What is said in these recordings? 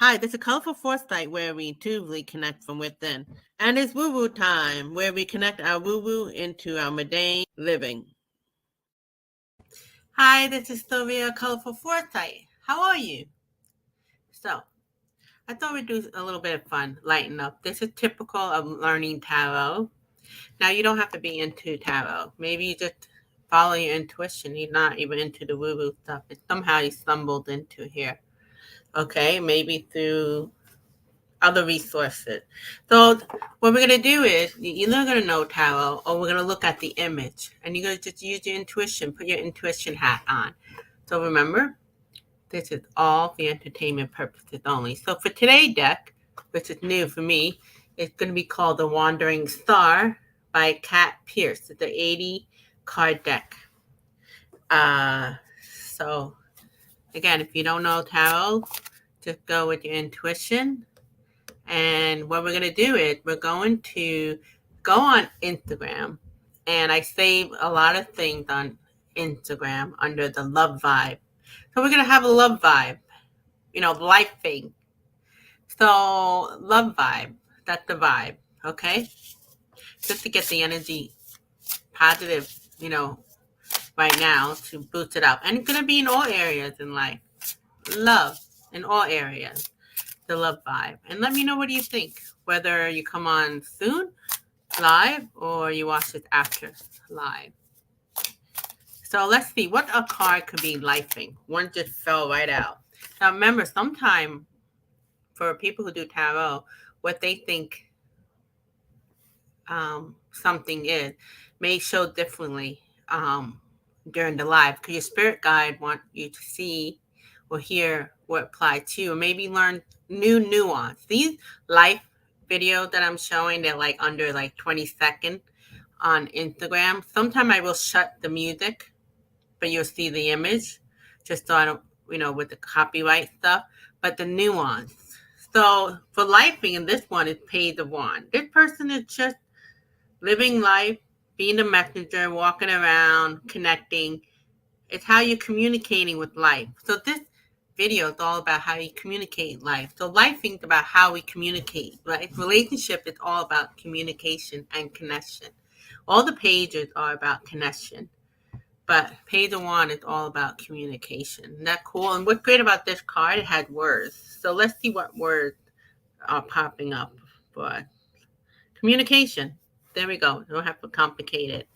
Hi, this is Colorful Foresight, where we intuitively connect from within. And it's woo woo time, where we connect our woo woo into our mundane living. Hi, this is Sylvia, Colorful Foresight. How are you? So, I thought we'd do a little bit of fun, lighten up. This is typical of learning tarot. Now, you don't have to be into tarot. Maybe you just follow your intuition. You're not even into the woo woo stuff. It's somehow you stumbled into here. Okay, maybe through other resources. So what we're going to do is you're not going to know tarot, or we're going to look at the image, and you're going to just use your intuition, put your intuition hat on. So remember, this is all for entertainment purposes only. So for today's deck, which is new for me, it's going to be called The Wandering Star by Kat Pierce. It's an 80 card deck. So again, if you don't know tarot, just go with your intuition. And what we're going to do is we're going to go on Instagram. And I save a lot of things on Instagram under the love vibe. So we're going to have a love vibe, life thing. So love vibe, that's the vibe, okay? Just to get the energy positive, right now to boost it up. And it's going to be in all areas in life. Love in all areas. The love vibe. And let me know, what do you think? Whether you come on soon, live, or you watch it after live. So let's see what a card could be lifing. One just fell right out. Now remember, sometime for people who do tarot, what they think something is may show differently during the live, because your spirit guide want you to see or hear what applies to you, or maybe learn new nuance. These life videos that I'm showing, they're like under 20 seconds on Instagram. Sometimes I will shut the music, but you'll see the image, just so I don't, with the copyright stuff, but the nuance. So for lifing, and this one is Page of Wands. This person is just living life, being a messenger, walking around, connecting. It's how you're communicating with life. So this video is all about how you communicate life. So life is about how we communicate, right? Relationship is all about communication and connection. All the pages are about connection, but Page of Wands is all about communication. Isn't that cool? And what's great about this card, it had words. So let's see what words are popping up for us. Communication. There we go. Don't have to complicate it.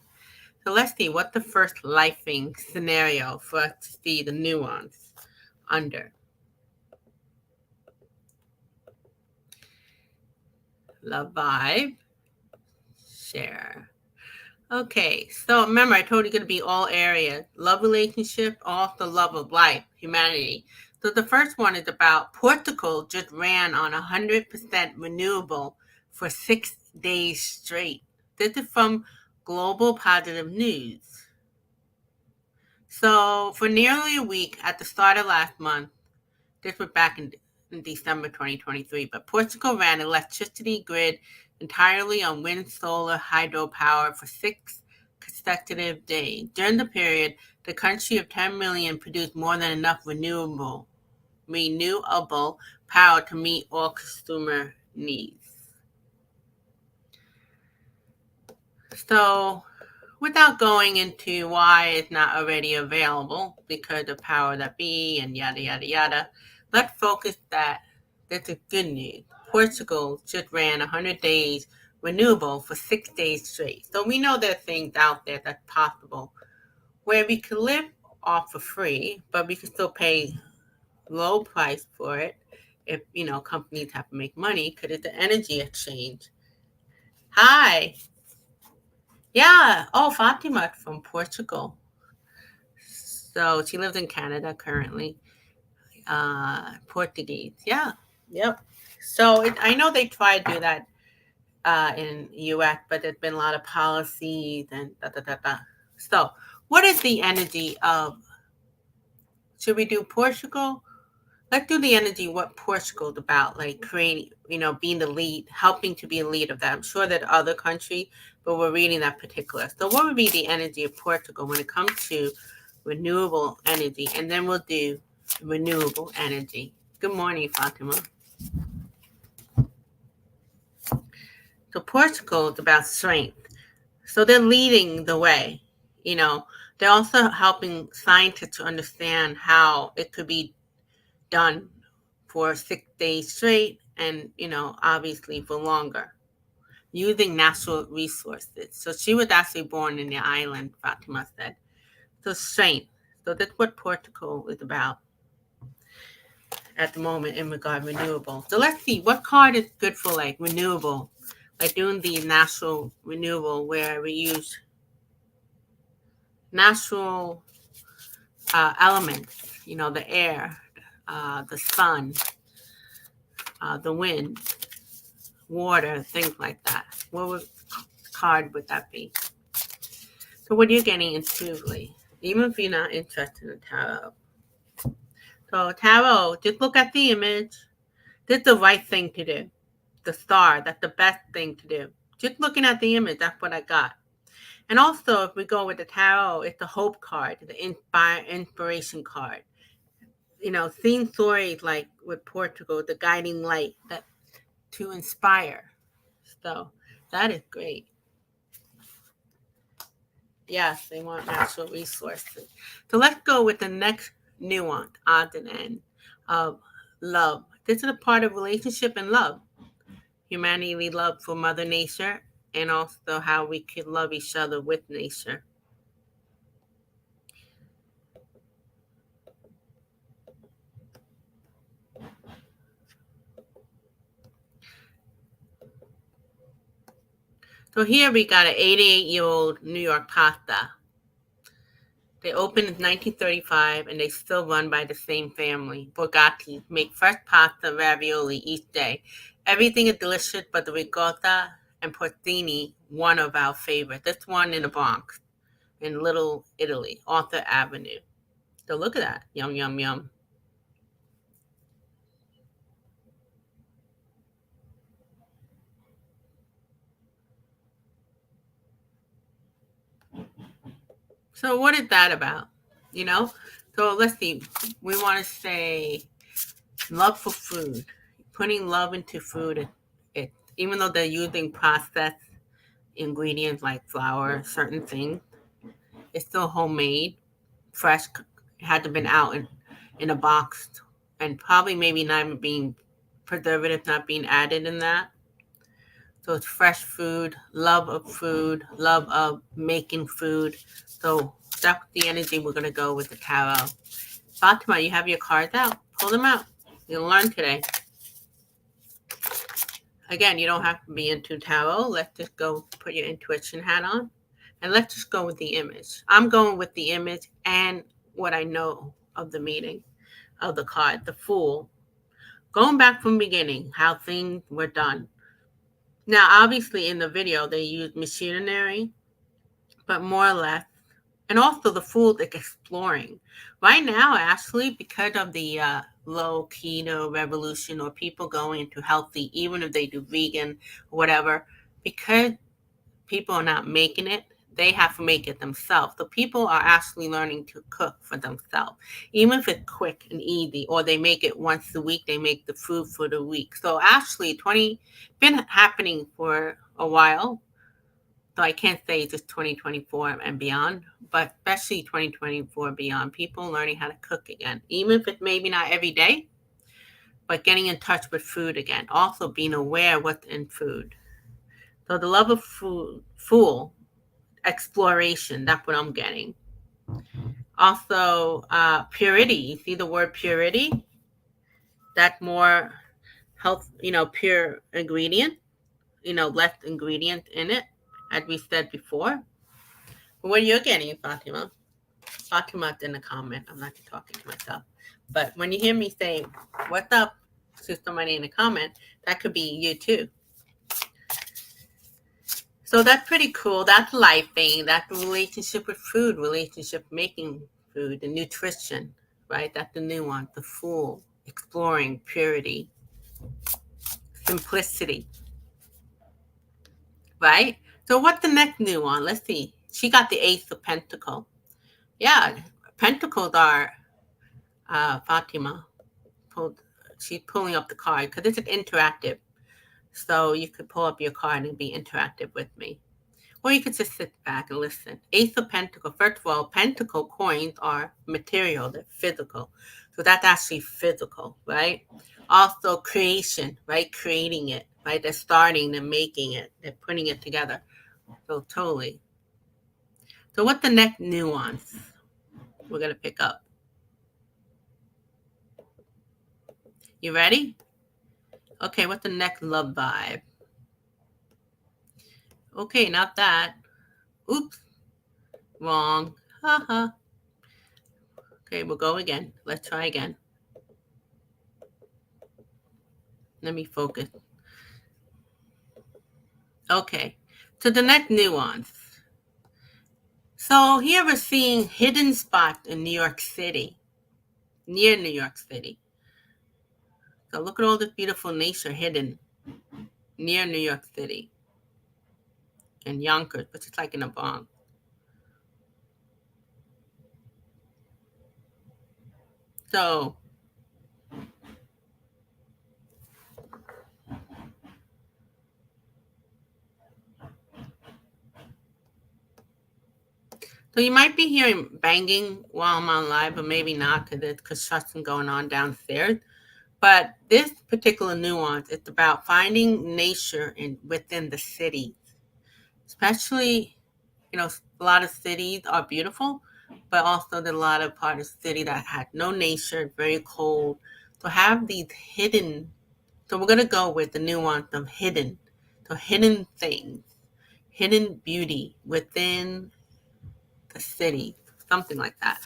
So let's see what the first lifing scenario for us to see the nuance under. Love vibe. Share. Okay, so remember, I told you it's going to be all areas. Love relationship, also love of life, humanity. So the first one is about Portugal just ran on 100% renewable for 6 days straight. This is from Global Positive News. So for nearly a week at the start of last month, this was back in December 2023, but Portugal ran electricity grid entirely on wind, solar, hydropower for 6 consecutive days. During the period, the country of 10 million produced more than enough renewable power to meet all consumer needs. So, without going into why it's not already available, because of power that be and yada, yada, yada, let's focus that this is good news. Portugal just ran 100 days renewable for 6 days straight. So we know there are things out there that's possible where we could live off for free, but we can still pay low price for it if, companies have to make money, because it's the energy exchange. Hi. Yeah. Oh, Fatima from Portugal. So she lives in Canada currently. Portuguese. Yeah. Yep. So I know they try to do that in U.S., but there's been a lot of policies and da da da da. So what is the energy of? Should we do Portugal? Let's do the energy, what Portugal's about, like creating, being the lead, helping to be a lead of that. I'm sure that other countries, but we're reading that particular. So what would be the energy of Portugal when it comes to renewable energy? And then we'll do renewable energy. Good morning, Fatima. So Portugal is about strength. So they're leading the way. You know, they're also helping scientists to understand how it could be done for 6 days straight and, obviously for longer, using natural resources. So she was actually born in the island, Fatima said. So strength. So that's what Portugal is about at the moment in regard renewable. So let's see what card is good for like renewable, like doing the natural renewable where we use natural elements, the air, the sun, the wind, water, things like that. Card would that be? So what are you getting intuitively, even if you're not interested in tarot? So tarot, just look at the image. This is the right thing to do. The star, that's the best thing to do. Just looking at the image, that's what I got. And also, if we go with the tarot, it's the hope card, the inspiration card. Seeing stories like with Portugal, the guiding light that to inspire. So that is great. Yes, they want natural resources. So let's go with the next nuance, odds and ends of love. This is a part of relationship and love. Humanity love for Mother Nature and also how we could love each other with nature. So here we got an 88-year-old New York pasta. They opened in 1935 and they still run by the same family. Borgatti make fresh pasta and ravioli each day. Everything is delicious, but the ricotta and porcini, one of our favorites. This one in the Bronx, in Little Italy, Arthur Avenue. So look at that. Yum, yum, yum. So what is that about? You know? So let's see. We want to say love for food. Putting love into food, even though they're using processed ingredients like flour, certain things, it's still homemade, fresh. It had to been out in a box, and probably maybe not being preservative, not being added in that. So it's fresh food, love of making food. So that's the energy we're gonna go with the tarot. Fatima, you have your cards out. Pull them out. You'll learn today. Again, you don't have to be into tarot. Let's just go put your intuition hat on. And let's just go with the image. I'm going with the image and what I know of the meaning of the card, the Fool. Going back from the beginning, how things were done. Now, obviously, in the video, they used machinery, but more or less. And also the Fool like exploring. Right now, actually, because of the low keto revolution or people going into healthy, even if they do vegan or whatever, because people are not making it, they have to make it themselves. So people are actually learning to cook for themselves, even if it's quick and easy, or they make it once a week, they make the food for the week. So actually, been happening for a while. So I can't say just 2024 and beyond, but especially 2024 and beyond, people learning how to cook again, even if it's maybe not every day, but getting in touch with food again. Also being aware what's in food. So the love of food, Fool, exploration, that's what I'm getting. Also, purity. You see the word purity? That's more health, pure ingredient, less ingredient in it, as we said before. What you're getting, Fatima? Fatima in the comment. I'm not talking to myself. But when you hear me say, what's up to somebody in the comment, that could be you too. So that's pretty cool. That's life thing. That's the relationship with food, relationship making food, the nutrition, right? That's the nuance, the Fool, exploring, purity, simplicity, right? So what's the next nuance? Let's see. She got the Ace of Pentacle. Yeah, Pentacles are Fatima. she's pulling up the card because it's an interactive. So you could pull up your card and be interactive with me. Or you could just sit back and listen. Ace of Pentacle. First of all, Pentacle coins are material, they're physical. So that's actually physical, right? Also, creation, right? Creating it, right? They're starting, they're making it, they're putting it together. So, totally. So, what's the next nuance we're going to pick up? You ready? Okay, what's the next love vibe? Okay, not that. Oops, wrong. Haha. Okay, we'll go again. Let's try again. Let me focus. Okay, so the next nuance. So here we're seeing hidden spots in New York City, near New York City. So look at all this beautiful nature hidden near New York City and Yonkers, which is like in the Bronx. So you might be hearing banging while I'm on live, but maybe not because there's construction going on downstairs. But this particular nuance is about finding nature within the city, especially, a lot of cities are beautiful, but also there's a lot of part of the city that had no nature, very cold. So have these hidden. So we're gonna go with the nuance of hidden. So hidden things, hidden beauty within the city, something like that.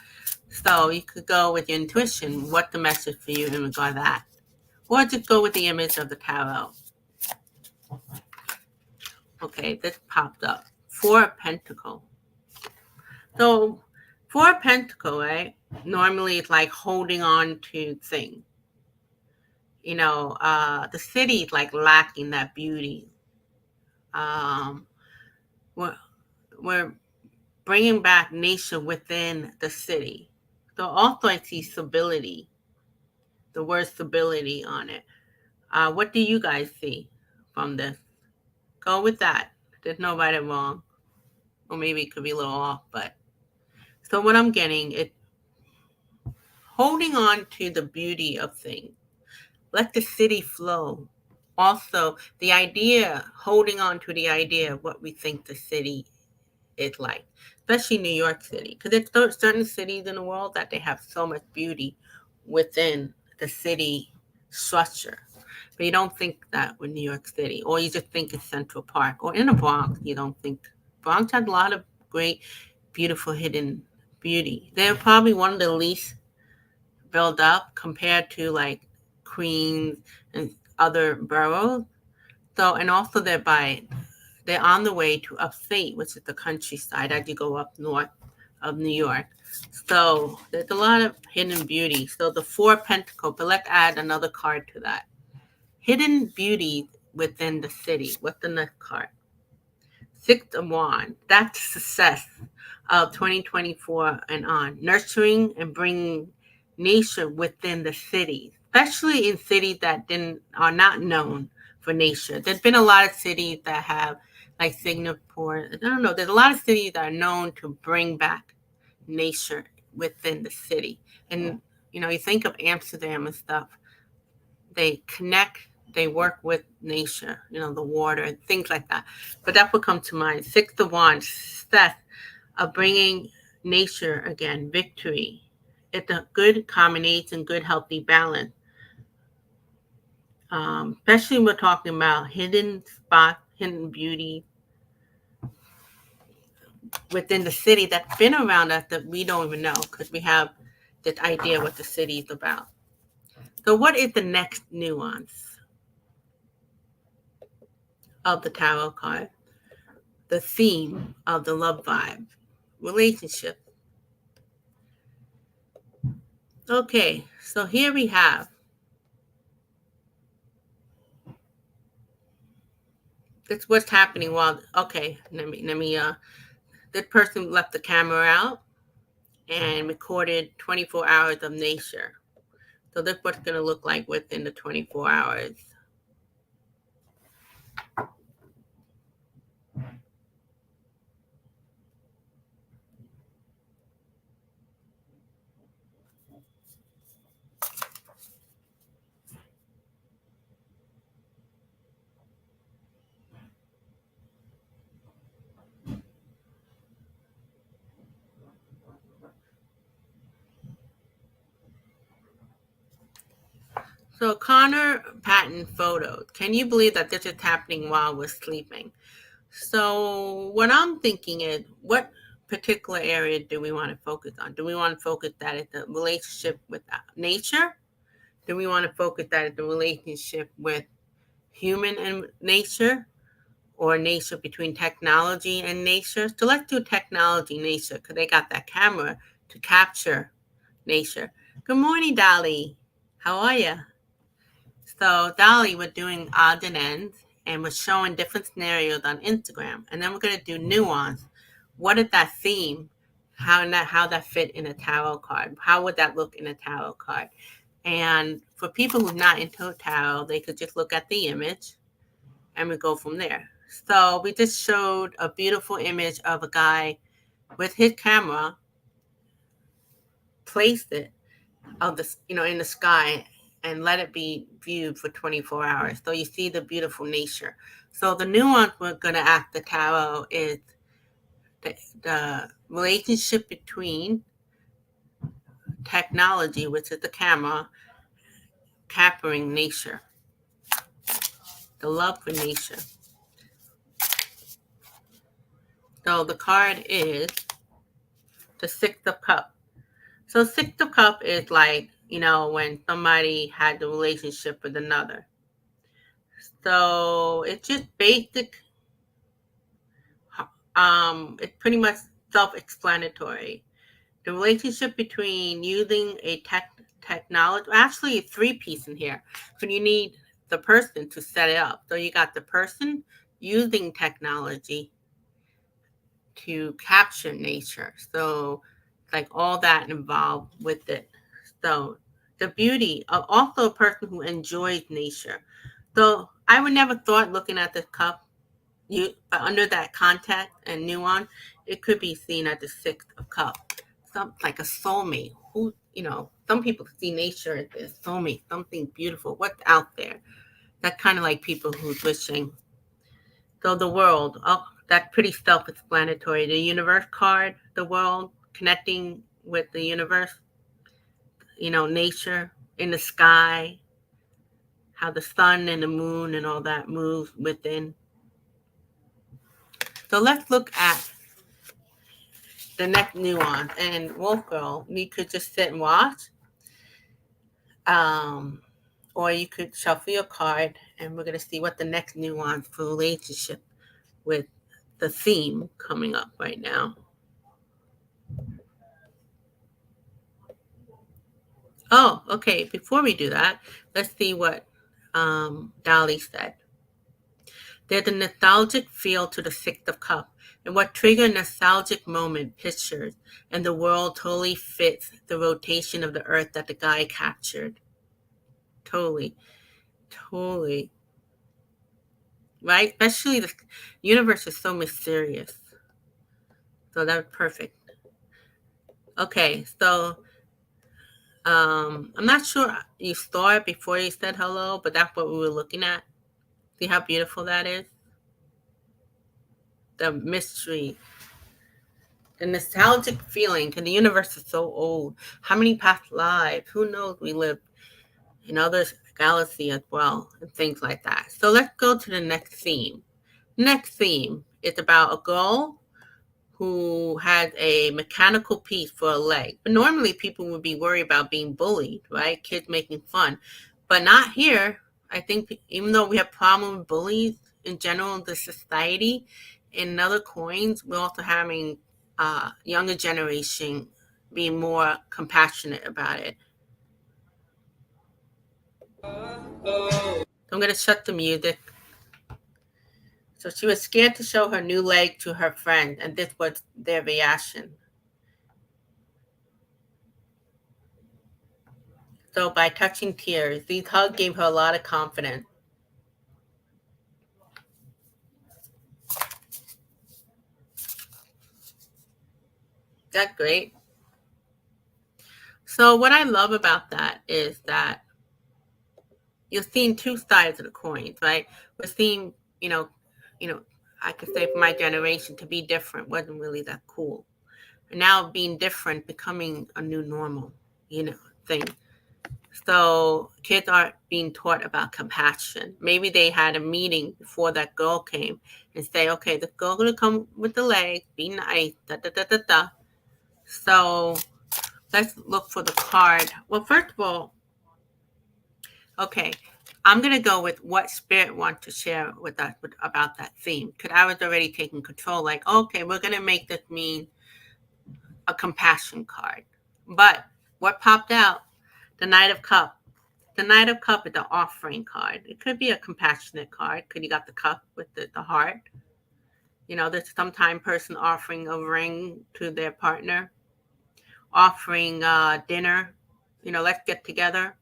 So you could go with your intuition, what the message for you in regard to that. Or just go with the image of the tarot. Okay, this popped up. Four of Pentacles. So Four of Pentacles, right? Normally it's like holding on to things. The city is like lacking that beauty. Um, we're, we're bringing back nature within the city. So also I see stability, the word stability on it. What do you guys see from this? Go with that. There's no right or wrong. Or maybe it could be a little off, but so what I'm getting is holding on to the beauty of things. Let the city flow. Also, the idea, holding on to the idea of what we think the city is like, especially New York City, because there's certain cities in the world that they have so much beauty within the city structure. But you don't think that with New York City, or you just think it's Central Park, or in the Bronx, you don't think. Bronx has a lot of great, beautiful hidden beauty. They're probably one of the least built up compared to like Queens and other boroughs. So, and also they're on the way to upstate, which is the countryside as you go up north of New York. So there's a lot of hidden beauty. So the Four of Pentacles, but let's add another card to that. Hidden beauty within the city. What's the next card? Six of Wands. That's success of 2024 and on. Nurturing and bringing nature within the city, especially in cities that are not known for nature. There's been a lot of cities that have, like Singapore. I don't know. There's a lot of cities that are known to bring back nature within the city. And you think of Amsterdam and stuff. They connect, they work with nature, the water, things like that. But that would come to mind. Six of Wands, success of bringing nature again, victory. It's a good combination, good healthy balance. Especially when we're talking about hidden spots, hidden beauty within the city that's been around us that we don't even know because we have this idea what the city is about. So what is the next nuance of the tarot card? The theme of the love vibe, relationship. Okay, so here we have that's what's happening while let me this person left the camera out and recorded 24 hours of nature. So that's what it's going to look like within the 24 hours. So Connor Patton photos. Can you believe that this is happening while we're sleeping? So what I'm thinking is, what particular area do we want to focus on? Do we want to focus that at the relationship with nature? Do we want to focus that at the relationship with human and nature, or nature between technology and nature? So let's do technology nature, because they got that camera to capture nature. Good morning, Dolly. How are you? So Dolly, we're doing odds and ends, and we're showing different scenarios on Instagram, and then we're going to do nuance. What is that theme? How that fit in a tarot card? How would that look in a tarot card? And for people who are not into tarot, they could just look at the image, and we go from there. So we just showed a beautiful image of a guy with his camera, placed it of the in the sky, and let it be viewed for 24 hours. So you see the beautiful nature. So the nuance we're going to ask the tarot is the relationship between technology, which is the camera, capturing nature, the love for nature. So the card is the Six of Cups. So Six of Cups is like, when somebody had the relationship with another. So it's just basic. It's pretty much self-explanatory. The relationship between using a technology, actually, three-piece in here, but you need the person to set it up. So you got the person using technology to capture nature. So like all that involved with it. So the beauty of also a person who enjoys nature. So I would never thought, looking at the cup, under that context and nuance, it could be seen as the Six of Cups, some like a soulmate. Who, some people see nature as their soulmate, something beautiful. What's out there? That kind of like people who's wishing. So the world, oh, that's pretty self-explanatory. The universe card, the world, connecting with the universe. Nature in the sky, how the sun and the moon and all that moves within. So let's look at the next nuance. And Wolf Girl, you could just sit and watch, um, or you could shuffle your card, and we're going to see what the next nuance for relationship with the theme coming up right now. Oh, okay. Before we do that, let's see what Dolly said. There's a nostalgic feel to the Six of Cups, and what triggered a nostalgic moment pictures, and the world totally fits the rotation of the earth that the guy captured. Totally, totally. Right? Especially the universe is so mysterious. So that's perfect. Okay, so I'm not sure you saw it before you said hello, but that's what we were looking at. See how beautiful that is? The mystery, the nostalgic feeling, and the universe is so old. How many past lives? Who knows? We live in other galaxies as well, and things like that. So let's go to the next theme. Next theme is about a girl who had a mechanical piece for a leg. But normally people would be worried about being bullied, right? Kids making fun. But not here. I think even though we have problem with bullies in general in the society, in other coins, we're also having younger generation being more compassionate about it. So I'm going to shut the music. So she was scared to show her new leg to her friend, and this was their reaction. So by touching tears, these hugs gave her a lot of confidence. That's great. So what I love about that is that you're seeing two sides of the coins, right? We're seeing, you know, you know, I could say for my generation to be different wasn't really that cool. And now being different becoming a new normal, thing. So kids are being taught about compassion. Maybe they had a meeting before that girl came and say, okay, the girl gonna come with the leg, be nice, da da da da da. So let's look for the card. Well, first of all, okay, I'm gonna go with what spirit wants to share with us about that theme. Because I was already taking control, like, okay, we're gonna make this mean a compassion card. But what popped out? The Knight of Cups. The Knight of Cup is the offering card. It could be a compassionate card because you got the cup with the heart. There's sometime person offering a ring to their partner, offering dinner. Let's get together.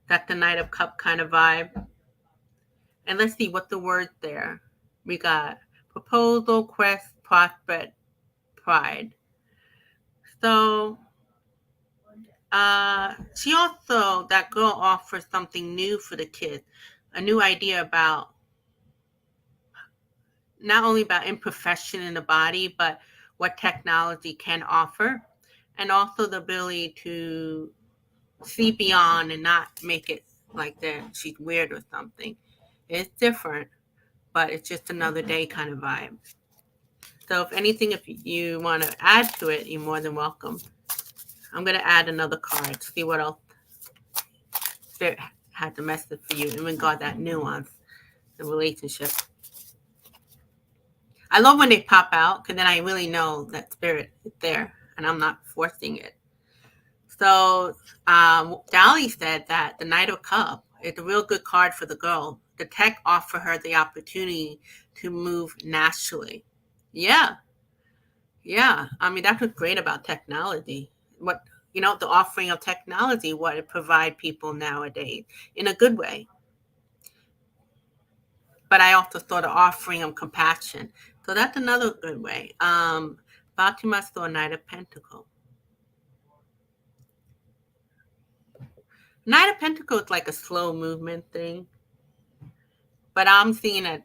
That's the Knight of Cup kind of vibe. And let's see what the words there. We got proposal, quest, prospect, pride. So she also, that girl offers something new for the kids, a new idea about not only about imperfection in the body, but what technology can offer, and also the ability to see beyond and not make it like that she's weird or something. It's different, but it's just another day kind of vibe. So if anything, if you want to add to it, you're more than welcome. I'm going to add another card, see what else Spirit had the message for you in regard that nuance, the relationship. I love when they pop out because then I really know that Spirit is there and I'm not forcing it. So Dolly said that the Knight of Cup is a real good card for the girl. The tech offer her the opportunity to move naturally. Yeah, yeah. I mean, that's what's great about technology. The offering of technology, what it provide people nowadays in a good way. But I also saw the offering of compassion. So that's another good way. Fatima saw Knight of Pentacles. Knight of Pentacles is like a slow movement thing. But I'm seeing it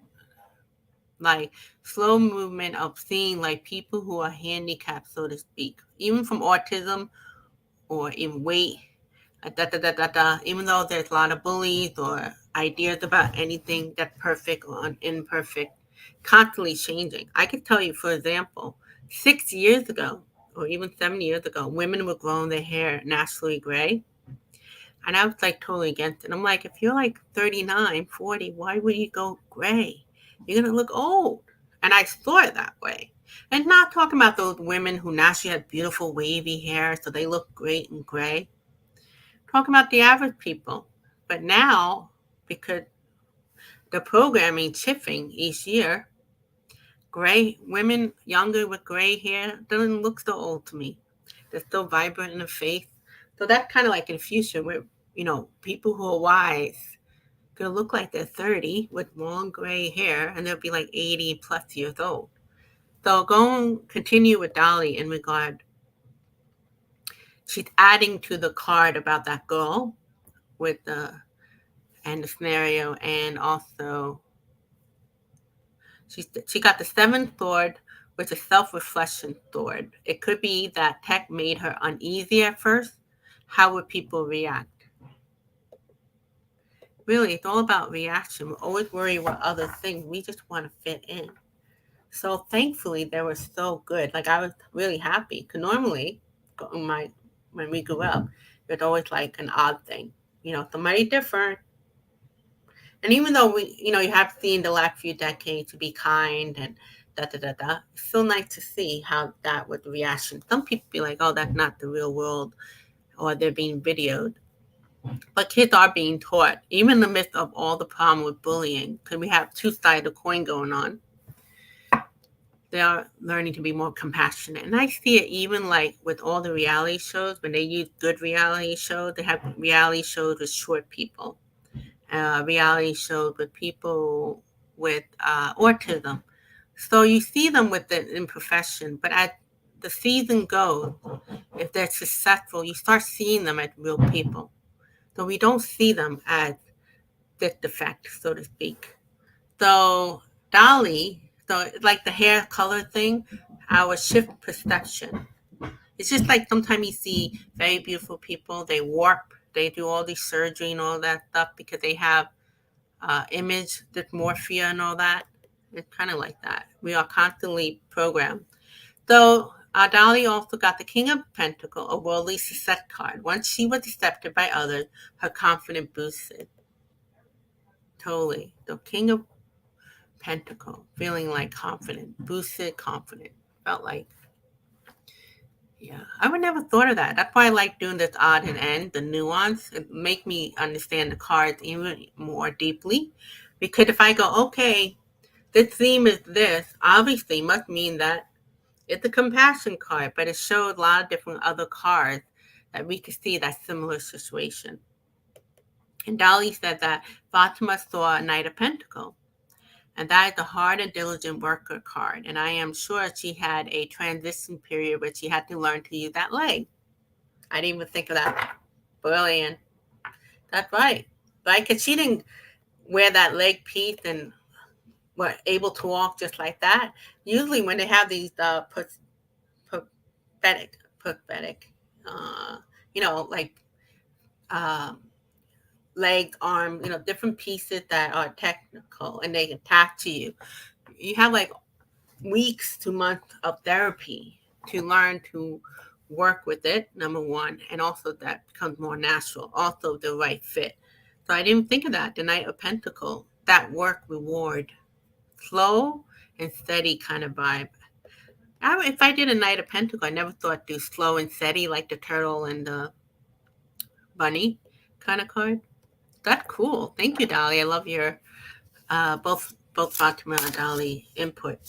like slow movement of seeing like people who are handicapped, so to speak, even from autism or in weight, even though there's a lot of bullies or ideas about anything that's perfect or imperfect, constantly changing. I could tell you, for example, 6 years ago or even 7 years ago, women were growing their hair naturally gray. And I was like totally against it. I'm like, if you're like 39, 40, why would you go gray? You're going to look old. And I saw it that way. And not talking about those women who naturally have beautiful wavy hair, so they look great and gray. Talking about the average people. But now, because the programming shifting each year, gray women, younger with gray hair, doesn't look so old to me. They're still vibrant in the face. So that's kind of like in the future where, people who are wise could look like they're 30 with long gray hair and they'll be like 80 plus years old. So continue with Dolly in regard. She's adding to the card about that girl with the scenario, and also she got the seventh sword, which is self-reflection sword. It could be that tech made her uneasy at first. How would people react? Really, it's all about reaction. We're always worried what other things. We just want to fit in. So thankfully, they were so good. Like I was really happy. Because normally, when we grew up, it's always like an odd thing. Somebody different. And even though you have seen the last few decades to be kind and da da da da, it's so nice to see how that was the reaction. Some people be like, "Oh, that's not the real world," or they're being videoed. But kids are being taught, even in the midst of all the problem with bullying, because we have two sides of the coin going on. They are learning to be more compassionate. And I see it even like with all the reality shows, when they use good reality shows, they have reality shows with short people, reality shows with people with autism. So you see them with the in profession, but as the season goes, if they're successful, you start seeing them as real people. So we don't see them as this defect, so to speak. So Dolly, so like the hair color thing, our shift perception. It's just like sometimes you see very beautiful people, they warp, they do all these surgery and all that stuff because they have image dysmorphia and all that. It's kind of like that. We are constantly programmed. So Dolly also got the King of Pentacles, a worldly success card. Once she was accepted by others, her confidence boosted. Totally. The King of Pentacle, feeling like confident, boosted confident. Felt like, yeah, I would never thought of that. That's why I like doing this odd and end, the nuance. It make me understand the cards even more deeply. Because if I go, okay, this theme is this, obviously must mean that it's a compassion card, but it showed a lot of different other cards that we could see that similar situation. And Dolly said that Fatima saw a Knight of Pentacles. And that is the hard and diligent worker card. And I am sure she had a transition period where she had to learn to use that leg. I didn't even think of that. Brilliant. That's right. Right? Because she didn't wear that leg piece and were able to walk just like that. Usually when they have these pathetic, uh, like um, legs, arms, different pieces that are technical and they attach to you. You have like weeks to months of therapy to learn to work with it, number one, and also that becomes more natural, also the right fit. So I didn't think of that. The Knight of Pentacles, that work reward, slow and steady kind of vibe. If I did a Knight of Pentacles, I never thought do slow and steady like the turtle and the bunny kind of card. That's cool. Thank you, Dolly. I love your both Fatima and Dolly input.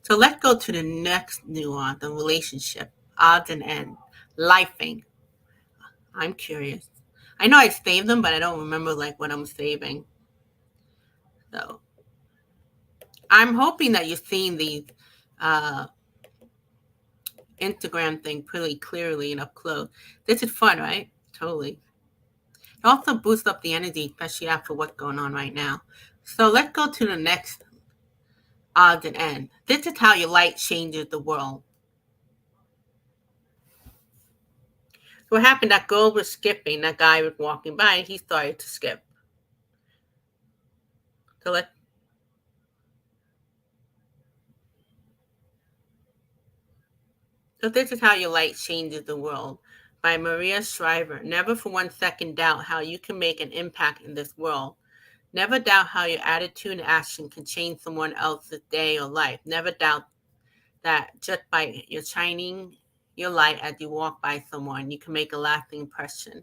So let's go to the next nuance, the relationship, odds and ends, lifing. I'm curious. I know I saved them, but I don't remember like what I'm saving. So I'm hoping that you're seeing these uh, Instagram thing pretty clearly and up close. This is fun, right? Totally. It also boosts up the energy, especially after what's going on right now. So let's go to the next odds and ends. This is how your light changes the world. So what happened? That girl was skipping. That guy was walking by, and he started to skip. So let's. So this is how your light changes the world, by Maria Shriver. Never for one second doubt how you can make an impact in this world. Never doubt how your attitude and action can change someone else's day or life. Never doubt that just by your shining your light as you walk by someone, you can make a lasting impression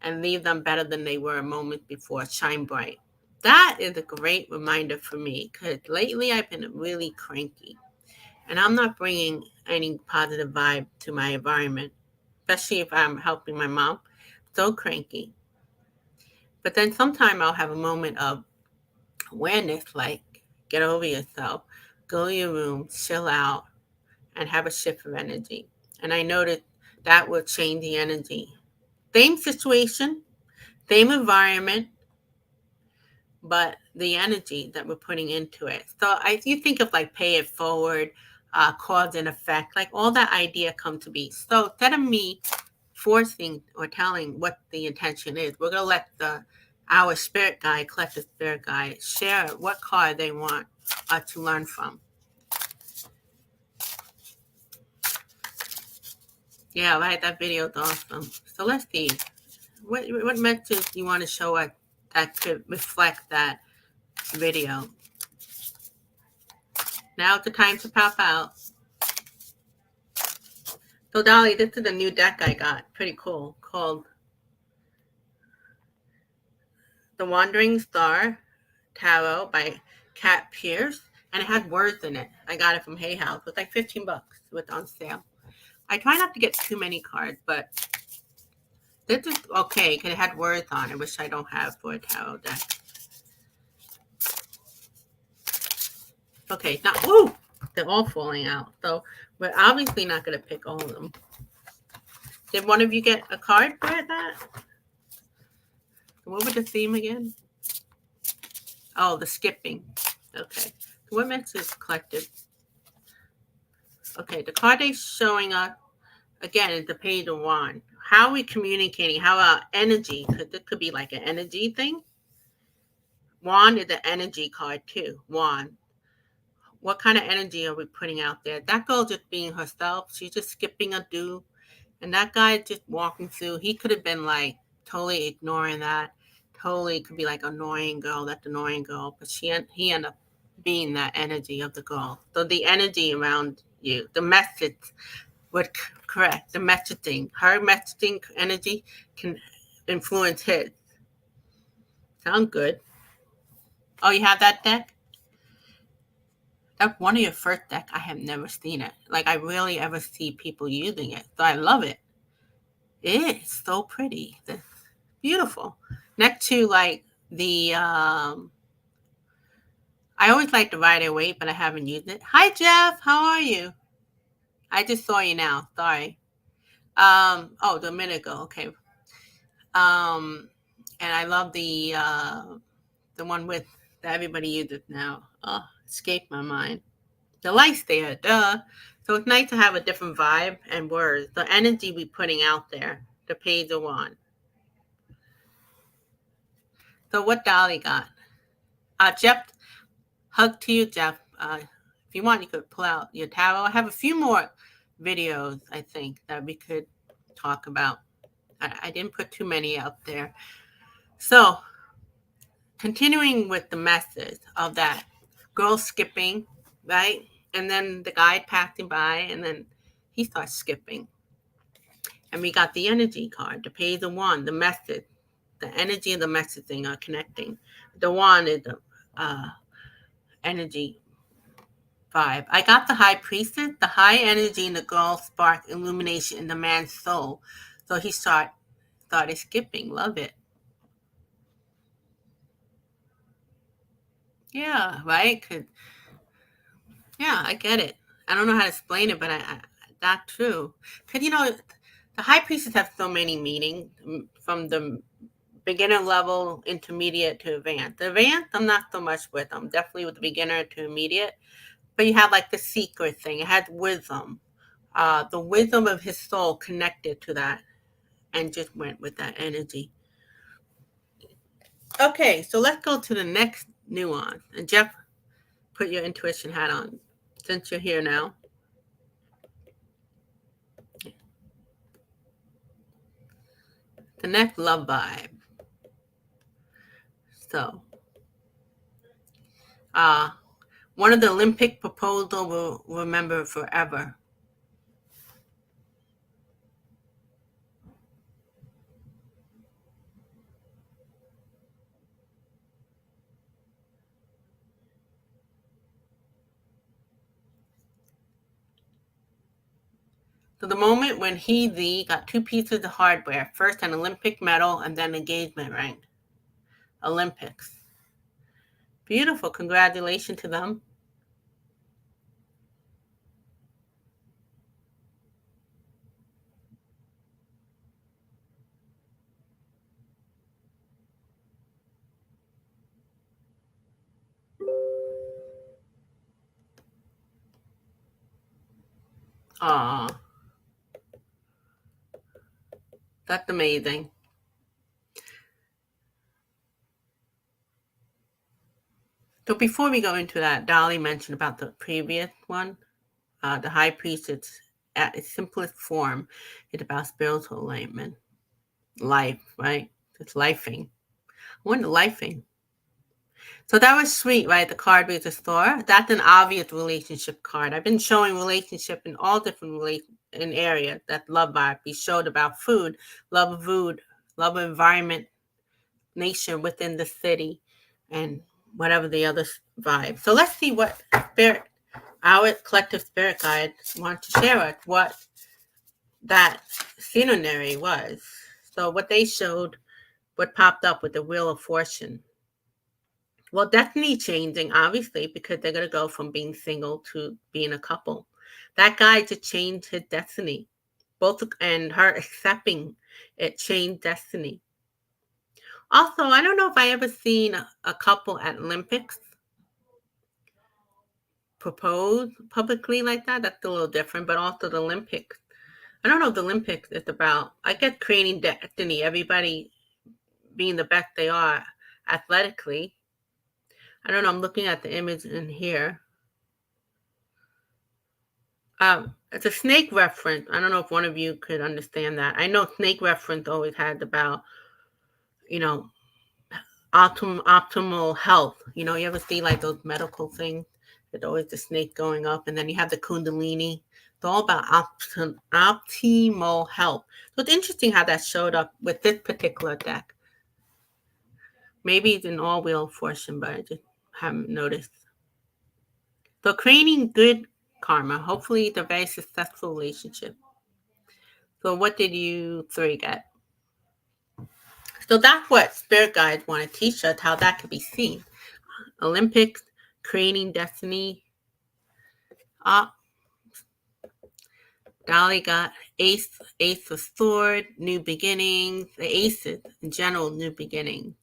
and leave them better than they were a moment before. Shine bright. That is a great reminder for me because lately I've been really cranky and I'm not bringing any positive vibe to my environment, especially if I'm helping my mom. So cranky. But then sometime I'll have a moment of awareness, like get over yourself, go to your room, chill out, and have a shift of energy. And I noticed that will change the energy. Same situation, same environment, but the energy that we're putting into it. So you think of like pay it forward, cause and effect, like all that idea come to be. So instead of me forcing or telling what the intention is, we're gonna let our spirit guide, collective spirit guide, share what card they want to learn from. Yeah, right. That video is awesome. So let's see. What message you want to show us that could reflect that video? Now's the time to pop out. So Dolly, this is a new deck I got. Pretty cool. Called The Wandering Star Tarot by Kat Pierce. and it had words in it. I got it from Hay House. It was like $15. It was on sale. I try not to get too many cards, but this is okay because it had words on it, which I don't have for a tarot deck. Okay, now, ooh, they're all falling out. So we're obviously not going to pick all of them. Did one of you get a card for that? What was the theme again? Oh, the skipping. Okay. What message collective? Okay, the card is showing us, again, is the Page of Wands. How are we communicating? How our energy? Because it could be like an energy thing. Wand is the energy card too. Wand. What kind of energy are we putting out there? That girl just being herself. She's just skipping a do. And that guy just walking through, he could have been like totally ignoring that. Totally could be like annoying girl, that annoying girl. But he ended up being that energy of the girl. So the energy around you, the message would correct. The messaging, her messaging energy can influence his. Sound good. Oh, you have that deck? That's one of your first deck. I have never seen it. Like I rarely ever see people using it. So I love it. It's so pretty. It's beautiful. Next to like the I always like to ride away, but I haven't used it. Hi Jeff, how are you? I just saw you now. Sorry. Oh, the minute ago. Okay. And I love the one with that everybody uses now. Oh, escaped my mind. The lights there, duh. So it's nice to have a different vibe and words. The energy we putting out there. The Page of Wands. So what Dolly got? Jeff, hug to you, Jeff. If you want, you could pull out your tarot. I have a few more videos, I think, that we could talk about. I didn't put too many out there. So, continuing with the message of that girl skipping, right? And then the guy passing by, and then he starts skipping. And we got the energy card, the Page of Wands, the message, the energy and the messaging are connecting. The wand is the energy vibe. I got the High Priestess, the high energy in the girl spark illumination in the man's soul. So he started skipping. Love it. Yeah, right? Yeah, I get it. I don't know how to explain it, but that's true. Because, the High Priestess have so many meanings from the beginner level, intermediate to advanced. The advanced, I'm not so much with. I'm definitely with the beginner to immediate. But you have like the secret thing. It has wisdom. The wisdom of his soul connected to that and just went with that energy. Okay, so let's go to the next nuance. And Jeff, put your intuition hat on since you're here now. The next love vibe. So, one of the Olympic proposal we'll remember forever. So the moment when he got 2 pieces of hardware, first an Olympic medal and then engagement ring. Olympics. Beautiful. Congratulations to them. Aw, that's amazing. So before we go into that, Dolly mentioned about the previous one, the high priest. It's at its simplest form. It's about spiritual alignment, life, right? It's lifing. I want the lifing. So that was sweet, right? The card we just saw. That's an obvious relationship card. I've been showing relationship in all different in areas. That love vibe. We showed about food, love of food, love of environment, nature within the city, and whatever the other vibe. So let's see what spirit, our collective spirit guide, wants to share us what that scenery was. So what they showed, what popped up with the Wheel of Fortune. Well, destiny changing, obviously, because they're going to go from being single to being a couple. That guy to change his destiny. Both and her accepting it changed destiny. Also, I don't know if I ever seen a couple at Olympics propose publicly like that. That's a little different, but also the Olympics. I don't know if the Olympics is about, I guess, creating destiny, everybody being the best they are athletically. I don't know, I'm looking at the image in here. It's a snake reference. I don't know if one of you could understand that. I know snake reference always had about, you know, optimal health. You know, you ever see like those medical things? There's always the snake going up, and then you have the kundalini. It's all about optimal health. So it's interesting how that showed up with this particular deck. Maybe it's an all-wheel fortune, but I just haven't noticed. So creating good karma. Hopefully it's a very successful relationship. So what did you three get? So that's what spirit guides want to teach us, how that could be seen. Olympics, creating destiny. Dolly got ace of sword, new beginnings. The aces in general, new beginning.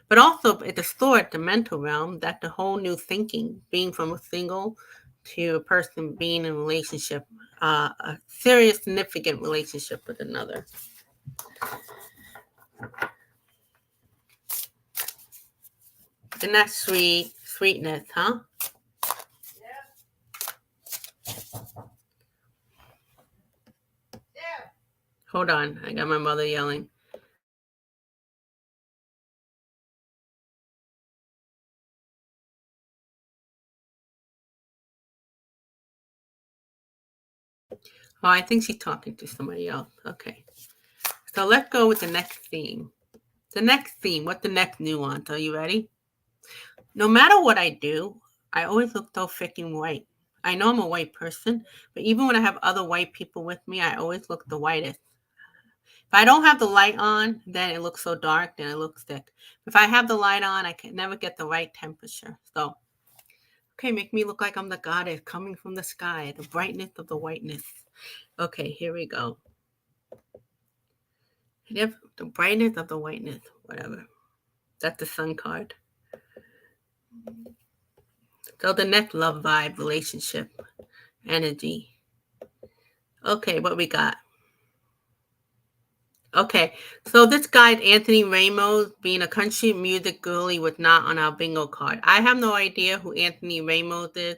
But also at the sword, the mental realm, that's the whole new thinking, being from a single to a person being in a relationship, a serious, significant relationship with another. And that's sweetness, huh? Hold on, I got my mother yelling. Oh, I think she's talking to somebody else. Okay. So let's go with the next theme. The next theme, what's the next nuance? Are you ready? No matter what I do, I always look so freaking white. I know I'm a white person, but even when I have other white people with me, I always look the whitest. If I don't have the light on, then it looks so dark, then it looks thick. If I have the light on, I can never get the right temperature. So, okay, make me look like I'm the goddess coming from the sky, the brightness of the whiteness. Okay, here we go. The brightness of the whiteness, whatever. That's the sun card. So the next love vibe, relationship, energy. Okay, what we got? Okay, so this guide, Anthony Ramos, being a country music girly, was not on our bingo card. I have no idea who Anthony Ramos is,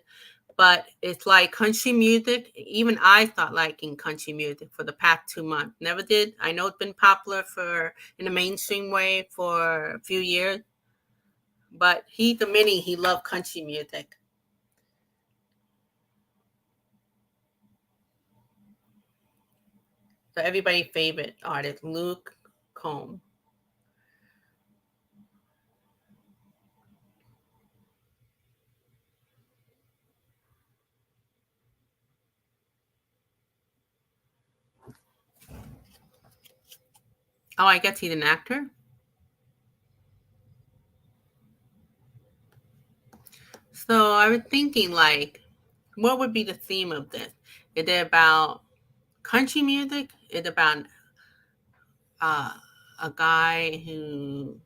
but it's like country music. Even I start liking country music for the past 2 months. Never did. I know it's been popular in the mainstream way for a few years, but he loved country music. So everybody's favorite artist, Luke Combs. Oh, I guess he's an actor. So I was thinking, like, what would be the theme of this? Is it about country music? Is it about uh, a guy who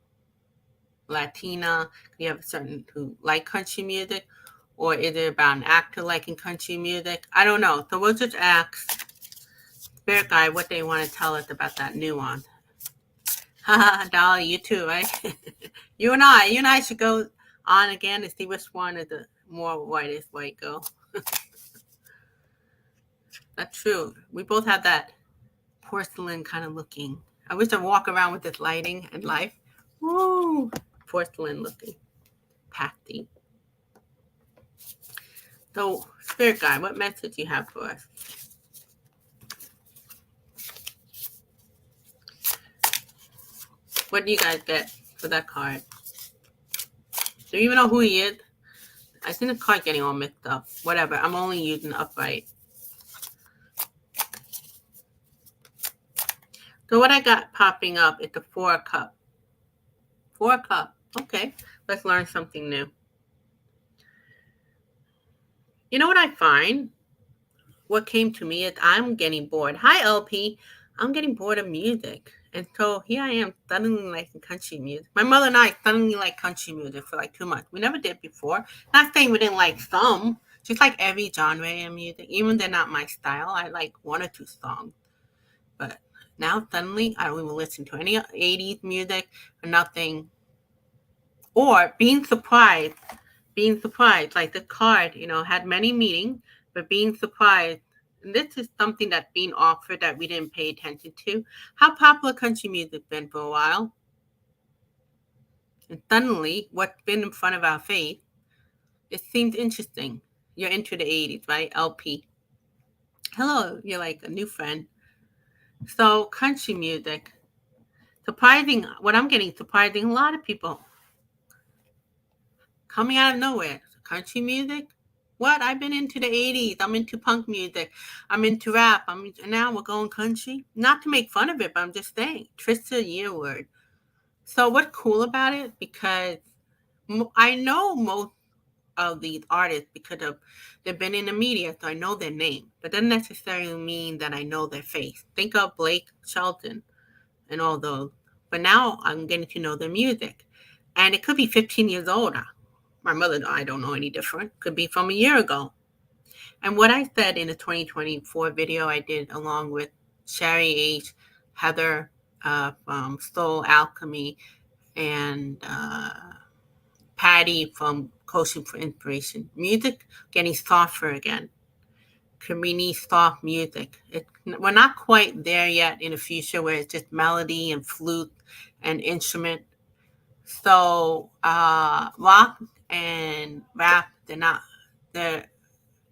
Latina? You have a certain who like country music, or is it about an actor liking country music? I don't know. So we'll just ask Spirit Guide what they want to tell us about that nuance. Haha, Dolly, you too, right? you and I should go on again and see which one is the more whitest white girl. That's true. We both have that porcelain kind of looking. I wish I walk around with this lighting and life. Woo! Porcelain looking. Patty. So, Spirit Guide, what message do you have for us? What do you guys get for that card? Do you even know who he is? I think the card getting all mixed up. Whatever. I'm only using upright. So what I got popping up is the 4 cup. 4 cup. Okay. Let's learn something new. You know what I find? What came to me is I'm getting bored. Hi, LP. I'm getting bored of music. And so here I am suddenly liking country music. My mother and I suddenly like country music for like 2 months. We never did before. Not saying we didn't like some, just like every genre of music. Even they're not my style. I like 1 or 2 songs. But now suddenly I don't even listen to any 80s music or nothing. Or being surprised, like the card, had many meanings, but being surprised. And this is something that's being offered that we didn't pay attention to. How popular country music been for a while? And suddenly, what's been in front of our face, it seems interesting. You're into the 80s, right? LP. Hello, you're like a new friend. So, country music. Surprising, what I'm getting surprising, a lot of people coming out of nowhere. Country music? What? I've been into the 80s. I'm into punk music. I'm into rap. Now we're going country. Not to make fun of it, but I'm just saying. Twisted year word. So what's cool about it? Because I know most of these artists because of they've been in the media, so I know their name. But doesn't necessarily mean that I know their face. Think of Blake Shelton and all those. But now I'm getting to know their music. And it could be 15 years old. My mother, I don't know any different. Could be from a year ago. And what I said in the 2024 video I did along with Sherry H., Heather from Soul Alchemy, and Patty from Coaching for Inspiration. Music getting softer again. We need soft music. We're not quite there yet in the future where it's just melody and flute and instrument. So rock and rap, they're,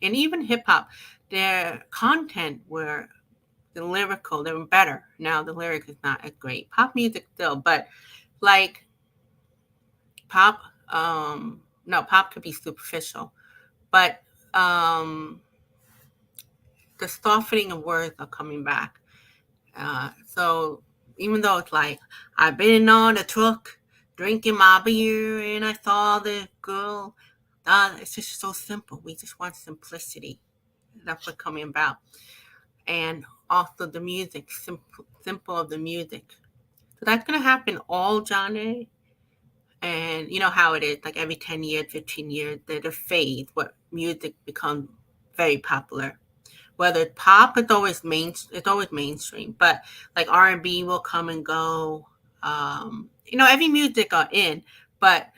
and even hip hop, their content were the lyrical, they were better. Now the lyric is not as great. Pop music still, but like pop, no, pop could be superficial, but the softening of words are coming back. So even though it's like, I've been on a truck drinking my beer and I saw the girl, it's just so simple. We just want simplicity. That's what's coming about. And also the music, simple of the music. So that's going to happen all genre. And you know how it is, like every 10 years, 15 years, there's a phase where music becomes very popular. Whether it's pop, it's always mainstream. But like R&B will come and go. Every music are in, but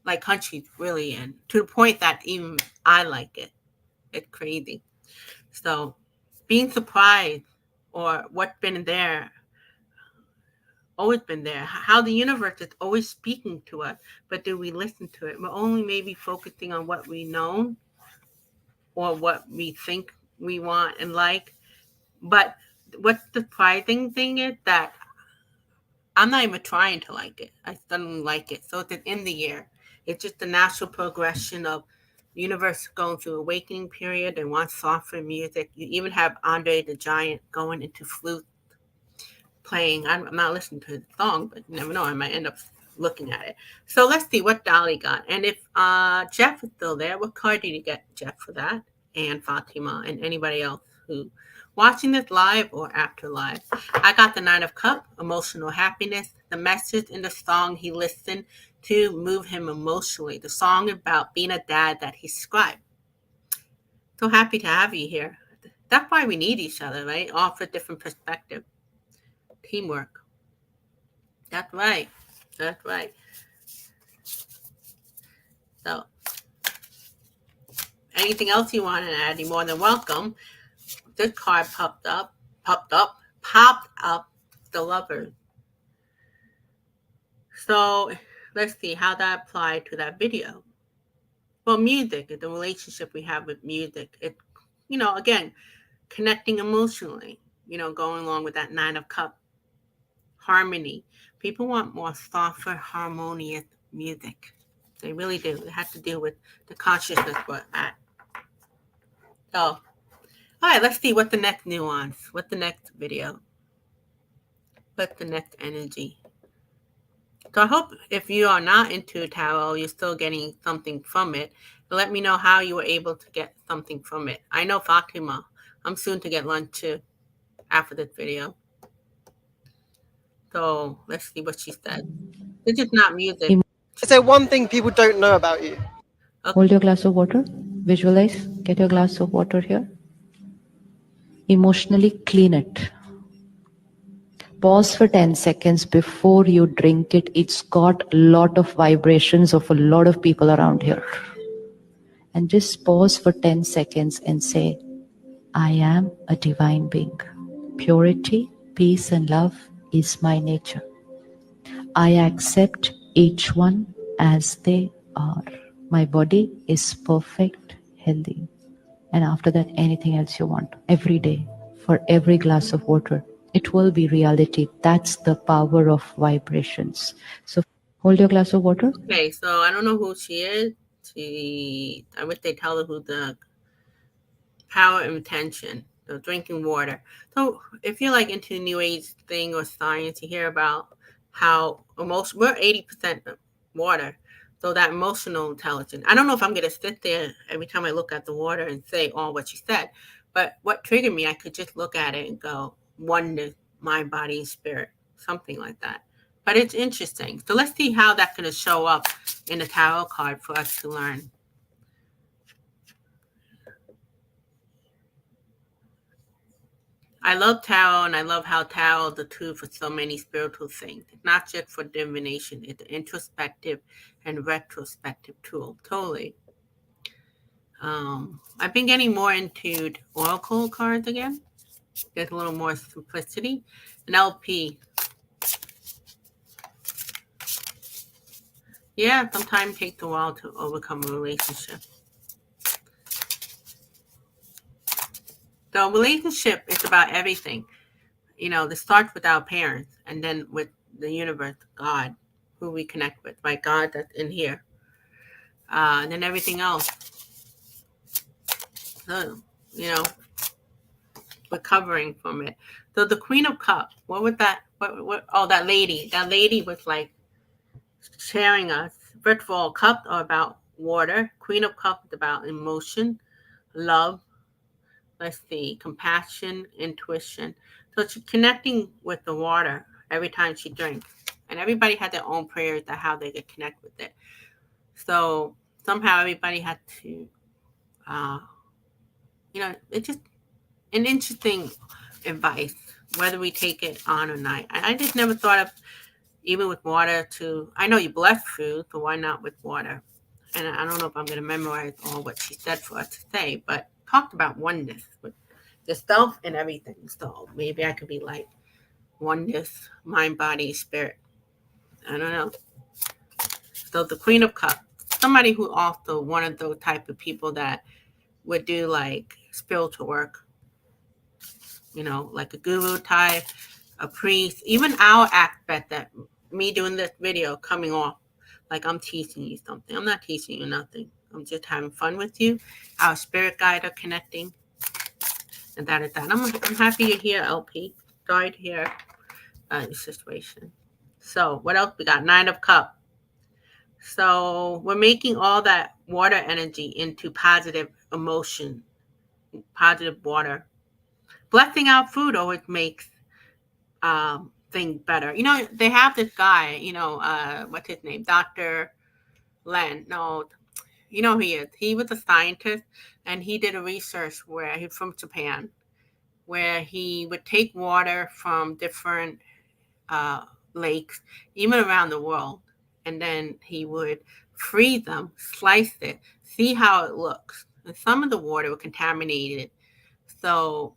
like country's really in to the point that even I like it. It's crazy. So being surprised or what's been there, always been there, how the universe is always speaking to us, but do we listen to it? We're only maybe focusing on what we know or what we think we want and like. But what's the surprising thing is that I'm not even trying to like it. I suddenly like it. So it's in the year. It's just the natural progression of the universe going through awakening period and wants softer music. You even have Andre the Giant going into flute playing. I'm not listening to the song, but you never know. I might end up looking at it. So let's see what Dolly got. And if Jeff is still there, what card did you get, Jeff, for that? And Fatima and anybody else who watching this live or after live. I got the Nine of Cups, emotional happiness. The message in the song he listened to move him emotionally. The song about being a dad that he scribed. So happy to have you here. That's why we need each other, right? Offer different perspective. Teamwork. That's right. That's right. So anything else you want to add, you're more than welcome. This card popped up, the Lovers. So let's see how that applied to that video. Well, music, the relationship we have with music, it, again, connecting emotionally, going along with that Nine of Cups, harmony. People want more softer, harmonious music. They really do. It has to do with the consciousness we're at. So, all right, let's see what the next nuance, what the next video, what the next energy. So I hope if you are not into tarot, you're still getting something from it. Let me know how you were able to get something from it. I know Fatima, I'm soon to get lunch too after this video. So let's see what she said. This is not music. Is there one thing people don't know about you? Okay. Hold your glass of water. Visualize. Get your glass of water here. Emotionally clean it. Pause for 10 seconds before you drink it. It's got a lot of vibrations of a lot of people around here. And just pause for 10 seconds and say, I am a divine being. Purity, peace, and love is my nature. I accept each one as they are. My body is perfect, healthy. And after that, anything else you want. Every day, for every glass of water, it will be reality. That's the power of vibrations. So hold your glass of water. Okay, so I don't know who she is. I wish they tell her who the power of intention, so drinking water. So if you're like into New Age thing or science, you hear about how we're 80% water. So that emotional intelligence. I don't know if I'm gonna sit there every time I look at the water and say all what she said, but what triggered me, I could just look at it and go, oneness, mind, body, and spirit, something like that. But it's interesting. So let's see how that's gonna show up in the tarot card for us to learn. I love tarot, and I love how tarot is the tool for so many spiritual things. It's not just for divination, it's an introspective and retrospective tool. Totally. I've been getting more into oracle cards again. There's a little more simplicity. An LP. Yeah, sometimes it takes a while to overcome a relationship. So a relationship is about everything. You know, this starts with our parents and then with the universe, God, who we connect with, right? God that's in here. And then everything else. So, you know, recovering from it. So the Queen of Cups, what was that? Oh, that lady. That lady was like sharing us. First of all, cups are about water. Queen of Cups is about emotion, love. Let's see, compassion, intuition. So she's connecting with the water every time she drinks. And everybody had their own prayers to how they could connect with it. So somehow everybody had to, it's just an interesting advice, whether we take it on or not. I just never thought of, even with water, I know you bless food, so why not with water? And I don't know if I'm going to memorize all what she said for us to say, but talked about oneness with the self and everything. So maybe I could be like oneness, mind, body, spirit. I don't know. So the Queen of Cups, somebody who also one of those type of people that would do like spiritual work, like a guru type, a priest, even our aspect that me doing this video coming off like I'm teaching you something. I'm not teaching you nothing. I'm just having fun with you. Our spirit guide are connecting. And that is that. I'm happy you're here, LP. Sorry to hear your situation. So what else we got? 9 of Cups. So we're making all that water energy into positive emotion, positive water. Blessing out food always makes things better. They have this guy, what's his name? Dr. Len. No, you know who he is. He was a scientist, and he did a research where he's from Japan, where he would take water from different lakes, even around the world, and then he would freeze them, slice it, see how it looks. And some of the water was contaminated, so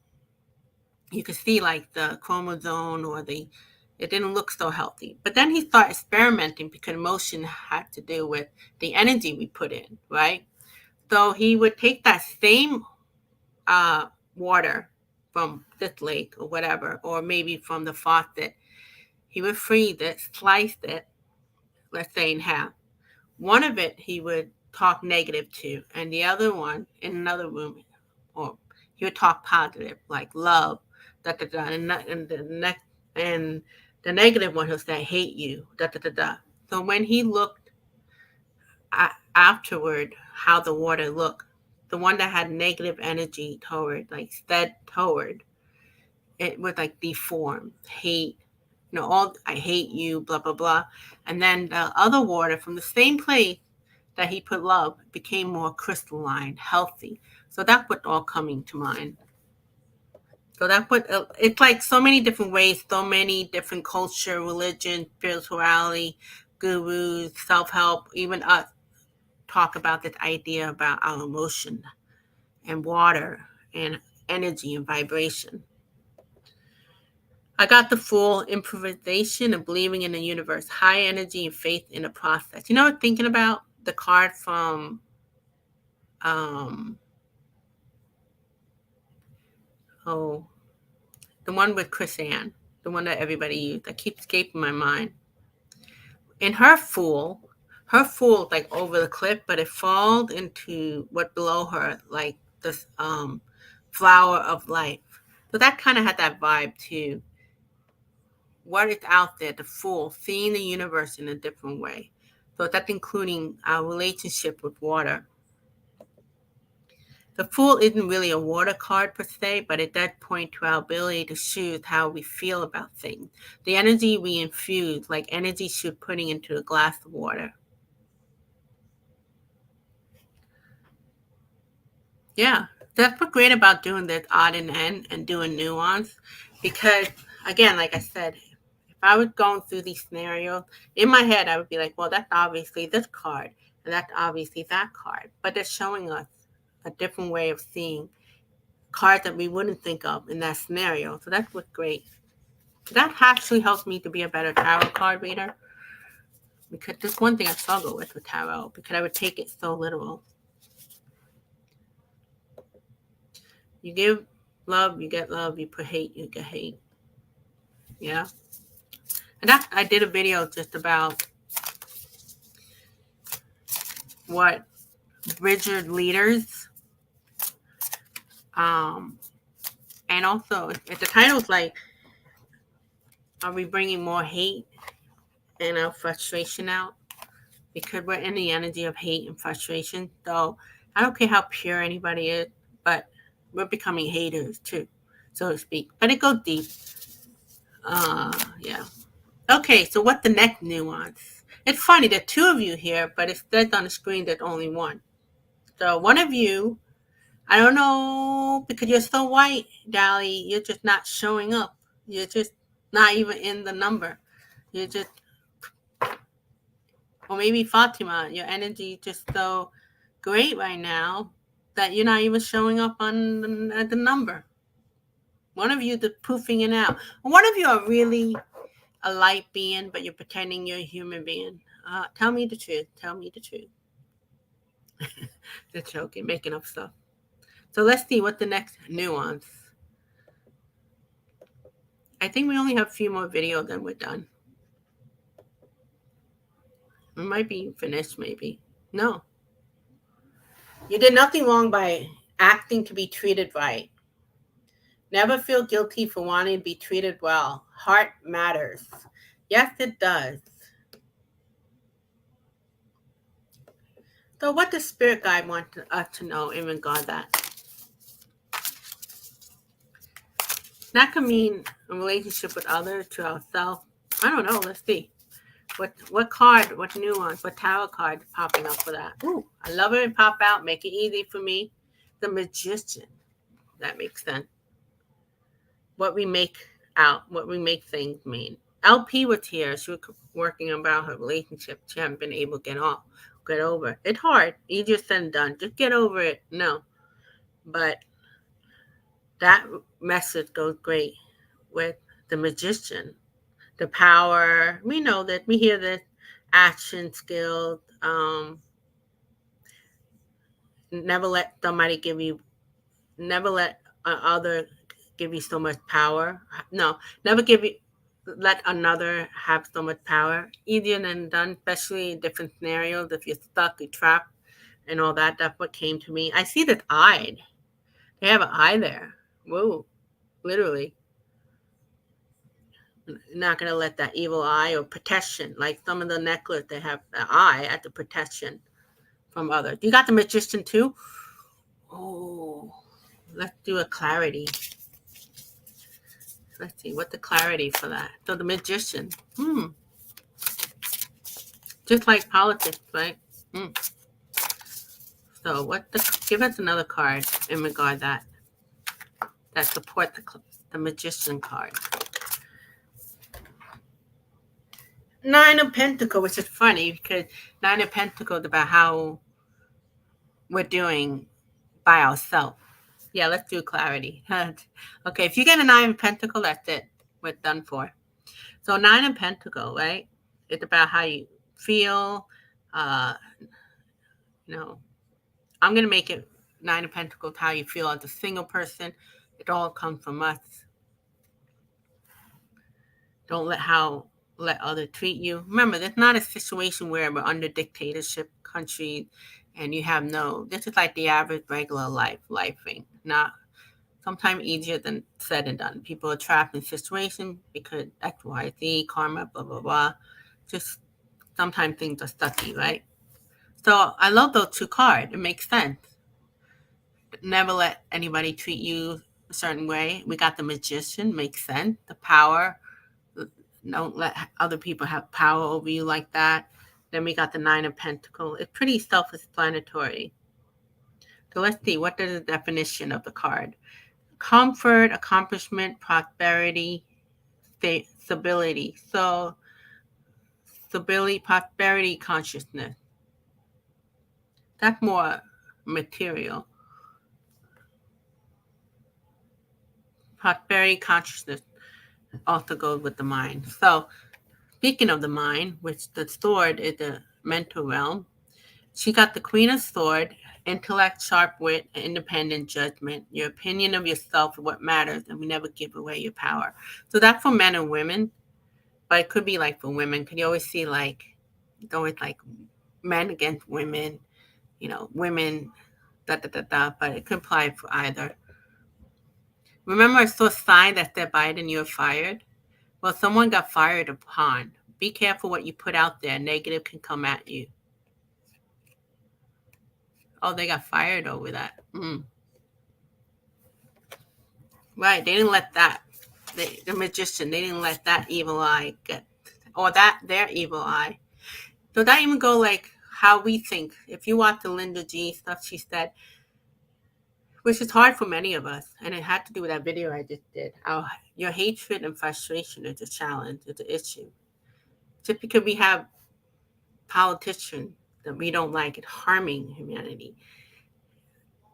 you could see like the chromosome or it didn't look so healthy. But then he started experimenting because emotion had to do with the energy we put in, right? So he would take that same water from this lake or whatever, or maybe from the faucet. He would freeze it, slice it, let's say in half, one of it he would talk negative to, and the other one in another room, or he would talk positive, like love, da da da, and the negative one he'll say, "I hate you," da da da da. So when he looked afterward, how the water looked, the one that had negative energy toward, like stead toward, it would like deform, hate, all I hate you, blah blah blah. And then the other water from the same place that he put love became more crystalline, healthy. So that's what all coming to mind. So that put it's like so many different ways, so many different culture, religion, spirituality, gurus, self help, even us talk about this idea about our emotion and water and energy and vibration. I got the full improvisation of believing in the universe, high energy and faith in the process. Thinking about the card from um oh the one with Chris Ann, the one that everybody used. That keeps escaping my mind. In her fool is like over the cliff, but it falls into what below her, like this flower of life. So that kind of had that vibe too. What is out there, the fool, seeing the universe in a different way. So that's including our relationship with water. The Fool isn't really a water card per se, but it does point to our ability to choose how we feel about things. The energy we infuse, like energy should putting into a glass of water. Yeah, that's what's great about doing this odd and end and doing nuance. Because, again, like I said, if I was going through these scenarios, in my head, I would be like, well, that's obviously this card, and that's obviously that card. But they're showing us a different way of seeing cards that we wouldn't think of in that scenario. So that's what's great. That actually helps me to be a better tarot card reader, because that's one thing I struggle with tarot, because I would take it so literal. You give love, you get love. You put hate, you get hate. Yeah. And I did a video just about what rigid leaders, um, and also if the title's like, are we bringing more hate and our frustration out? Because we're in the energy of hate and frustration. So I don't care how pure anybody is, but we're becoming haters too, so to speak. But it goes deep. Yeah. Okay, so what the next nuance? It's funny, there are two of you here, but it says on the screen there's only one. So one of you, I don't know, because you're so white, Dally, you're just not showing up. You're just not even in the number. You're just, or maybe Fatima, your energy just so great right now that you're not even showing up on the number. One of you is poofing it out. One of you are really a light being, but you're pretending you're a human being. Tell me the truth. Tell me the truth. They're joking, making up stuff. So let's see what the next nuance. I think we only have a few more videos, then we're done. We might be finished, maybe. No. You did nothing wrong by acting to be treated right. Never feel guilty for wanting to be treated well. Heart matters. Yes, it does. So what does Spirit Guide want us to know in regard to that? That could mean a relationship with others, to ourselves. I don't know. Let's see. What card, what nuance, what tarot card popping up for that? Ooh, I love it and pop out. Make it easy for me. The Magician. That makes sense. What we make out, what we make things mean. LP was here. She was working about her relationship. She hadn't been able to get over. It's hard. Easier said than done. Just get over it. No. But that message goes great with the Magician. The power. We know that. We hear this action skills. Never let somebody give you. Never let other give you so much power. No, never give you. let another have so much power. Easier than done, especially in different scenarios. If you're stuck, you're trapped, and all that. That's what came to me. I see this eye. They have an eye there. Whoa, literally. Not gonna let that evil eye or protection, like some of the necklace, they have the eye at the protection from others. You got the magician too. Oh, let's do a clarity. Let's see what the clarity for that. So the magician. Just like politics, right? Hmm. So what the give us another card in regard that support the magician card. Nine of Pentacles, which is funny because Nine of Pentacles is about how we're doing by ourselves. Yeah, let's do clarity. Okay, if you get a Nine of Pentacles, that's it. We're done for. So Nine of Pentacles, right? It's about how you feel. Uh, you know, I'm gonna make it Nine of Pentacles how you feel as a single person. It all comes from us. Don't let others treat you. Remember, there's not a situation where we're under dictatorship country and you have no. This is like the average regular life thing. Not sometimes easier than said and done. People are trapped in situations because X, Y, Z, karma, blah blah blah. Just sometimes things are stucky, right? So I love those two cards. It makes sense. Never let anybody treat you a certain way. We got the magician, makes sense. The power, don't let other people have power over you like that. Then we got the Nine of Pentacles. It's pretty self-explanatory. So let's see, what is the definition of the card? Comfort, accomplishment, prosperity, stability. So stability, prosperity, consciousness. That's more material. Prosperity, consciousness also goes with the mind. So speaking of the mind, which the sword is the mental realm, she got the Queen of Swords, intellect, sharp wit, independent judgment. Your opinion of yourself is what matters, and we never give away your power. So that's for men and women, but it could be like for women. Because you always see like, it's always like men against women, women, but it could apply for either. Remember, I saw a sign that said Biden, you're fired. Well, someone got fired upon. Be careful what you put out there. Negative can come at you. Oh, they got fired over that. Right, they didn't let that. The magician, they didn't let that evil eye get, or their evil eye. So that even go like how we think. If you watch the Linda G stuff, she said, which is hard for many of us, and it had to do with that video I just did. Your hatred and frustration is a challenge, it's an issue. Just because we have politicians that we don't like it harming humanity,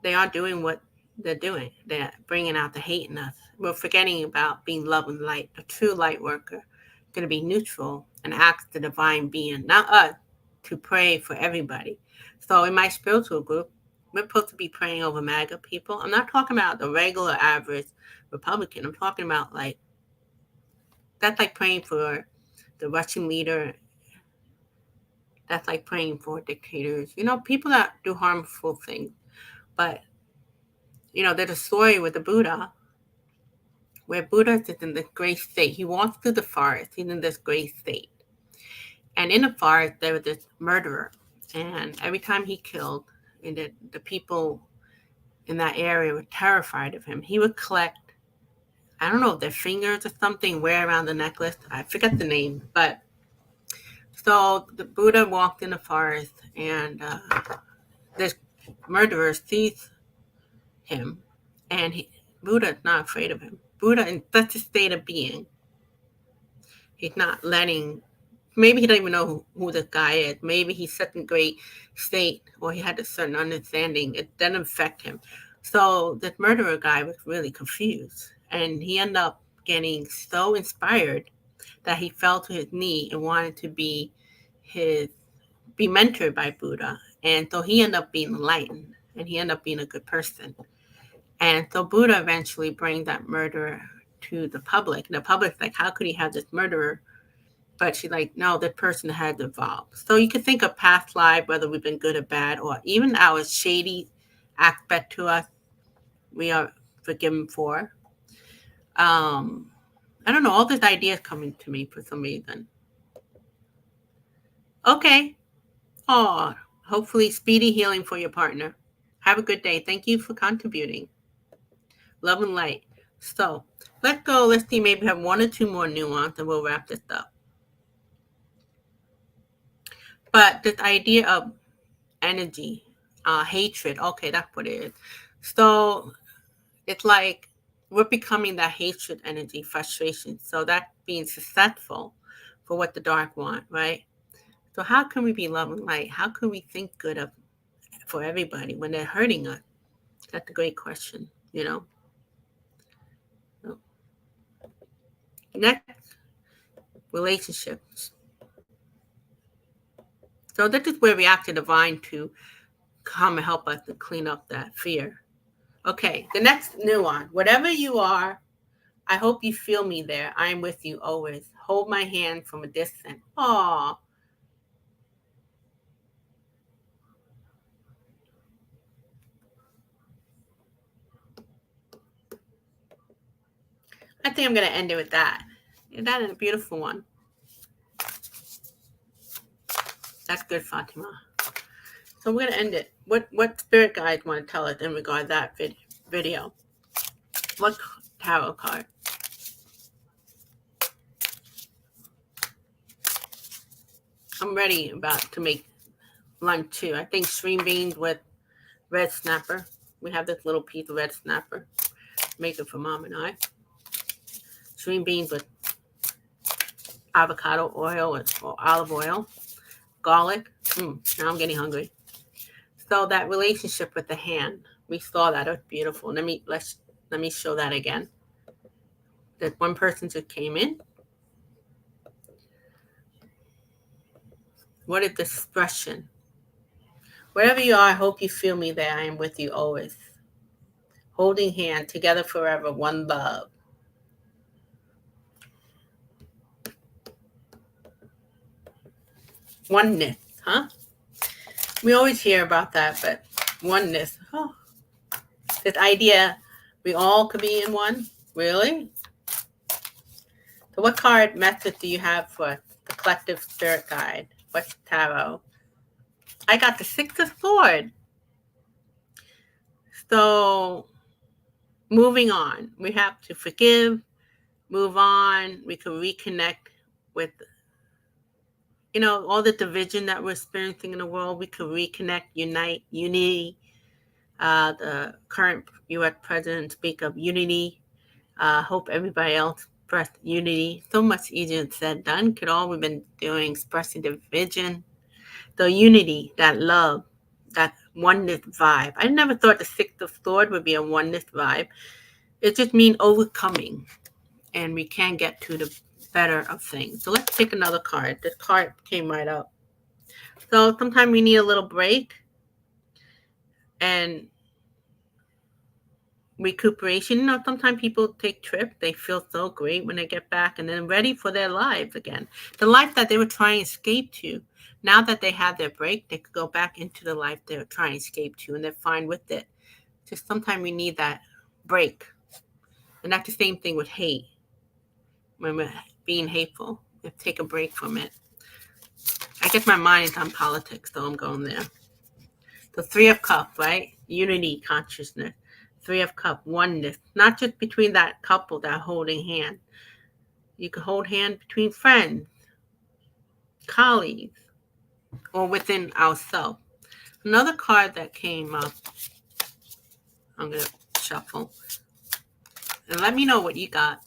they are doing what they're doing. They're bringing out the hate in us. We're forgetting about being love and light. A true light worker going to be neutral and ask the divine being, not us, to pray for everybody. So in my spiritual group, we're supposed to be praying over MAGA people. I'm not talking about the regular average Republican. I'm talking about that's like praying for the Russian leader. That's like praying for dictators. People that do harmful things. But there's a story with the Buddha where Buddha is in this great state. He walks through the forest. He's in this great state. And in the forest, there was this murderer. And every time he killed, and the people in that area were terrified of him, he would collect, I don't know, their fingers or something, wear around the necklace. I forget the name. But so the Buddha walked in the forest, and this murderer sees him. And Buddha is not afraid of him. Buddha, in such a state of being, he's not letting, maybe he doesn't even know who this guy is. Maybe he's such a great state, or he had a certain understanding. It didn't affect him. So this murderer guy was really confused. And he ended up getting so inspired that he fell to his knee and wanted to be mentored by Buddha. And so he ended up being enlightened, and he ended up being a good person. And so Buddha eventually brings that murderer to the public. And the public's like, how could he have this murderer? But she's like, no, the person had evolved. So you could think of past life, whether we've been good or bad, or even our shady aspect to us, we are forgiven for. Um, I don't know, all these ideas coming to me for some reason. Okay. Oh, hopefully speedy healing for your partner. Have a good day. Thank you for contributing. Love and light. So let's go. Let's see, maybe have one or two more nuance and we'll wrap this up. But this idea of energy, hatred, okay, that's what it is. So it's like we're becoming that hatred energy, frustration. So that's being successful for what the dark want, right? So how can we be love and light? How can we think good of for everybody when they're hurting us? That's a great question, you know. So, next, relationships. So this is where we ask the divine to come and help us to clean up that fear. Okay, the next nuance. Whatever you are, I hope you feel me there. I am with you always. Hold my hand from a distance. Aw. I think I'm going to end it with that. That is a beautiful one. That's good, Fatima. So we're going to end it. What spirit guides want to tell us in regard to that video? What tarot card? I'm ready about to make lunch too. I think string beans with red snapper. We have this little piece of red snapper. Make it for Mom and I. String beans with avocado oil or olive oil. Garlic. Now I'm getting hungry. So that relationship with the hand, we saw that. It was beautiful. Let me show that again. That one person just came in. What is the expression? Wherever you are, I hope you feel me there. I am with you always. Holding hand, together forever, one love. Oneness, huh? We always hear about that, but oneness. Oh, this idea we all could be in one. Really? So what card message do you have for the collective spirit guide? What's tarot? I got the Six of Swords. So moving on. We have to forgive, move on. We can reconnect with, all the division that we're experiencing in the world. We can reconnect, unite, unity. The current U.S. president speak of unity. Hope everybody else express unity. So much easier said than done. Could all we've been doing expressing division. The unity, that love, that oneness vibe. I never thought the Six of Swords would be a oneness vibe. It just means overcoming, and we can get to the better of things. So let's pick another card. This card came right up. So sometimes we need a little break and recuperation. Sometimes people take trips. They feel so great when they get back and then ready for their lives again. The life that they were trying to escape to. Now that they have their break, they could go back into the life they were trying to escape to, and they're fine with it. Just sometimes we need that break. And that's the same thing with hate. When we're being hateful, we have to take a break from it. I guess my mind is on politics, so I'm going there. The Three of Cups, right? Unity, consciousness. Three of Cups, oneness. Not just between that couple that are holding hand. You can hold hand between friends, colleagues, or within ourselves. Another card that came up, I'm going to shuffle. And let me know what you got.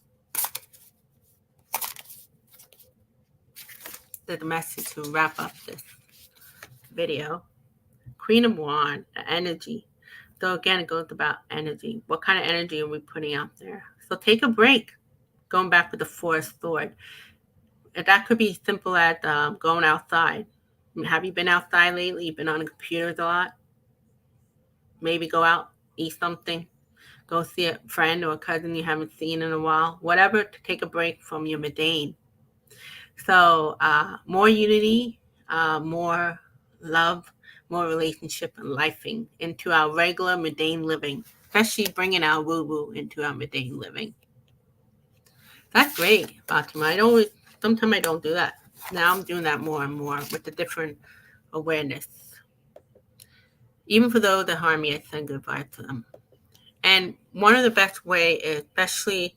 The message to wrap up this video. Queen of Wands, energy. So again, it goes about energy. What kind of energy are we putting out there? So take a break. Going back with the Four of Swords. And that could be simple as going outside. Have you been outside lately? You've been on the computers a lot? Maybe go out, eat something. Go see a friend or a cousin you haven't seen in a while. Whatever to take a break from your mundane. So more unity, more love, more relationship and lifing into our regular mundane living, especially bringing our woo-woo into our mundane living. That's great, Fatima. Sometimes I don't do that. Now I'm doing that more and more with the different awareness. Even for those that harm me, I send good vibes to them. And one of the best way is, especially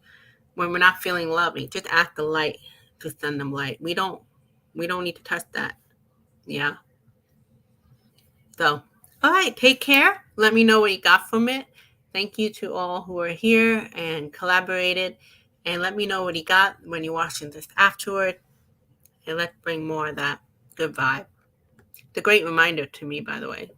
when we're not feeling loving, just ask the light to send them light. We don't need to touch that. Yeah. So, all right, take care. Let me know what you got from it. Thank you to all who are here and collaborated. And let me know what you got when you're watching this afterward. And let's bring more of that good vibe. It's a great reminder to me, by the way.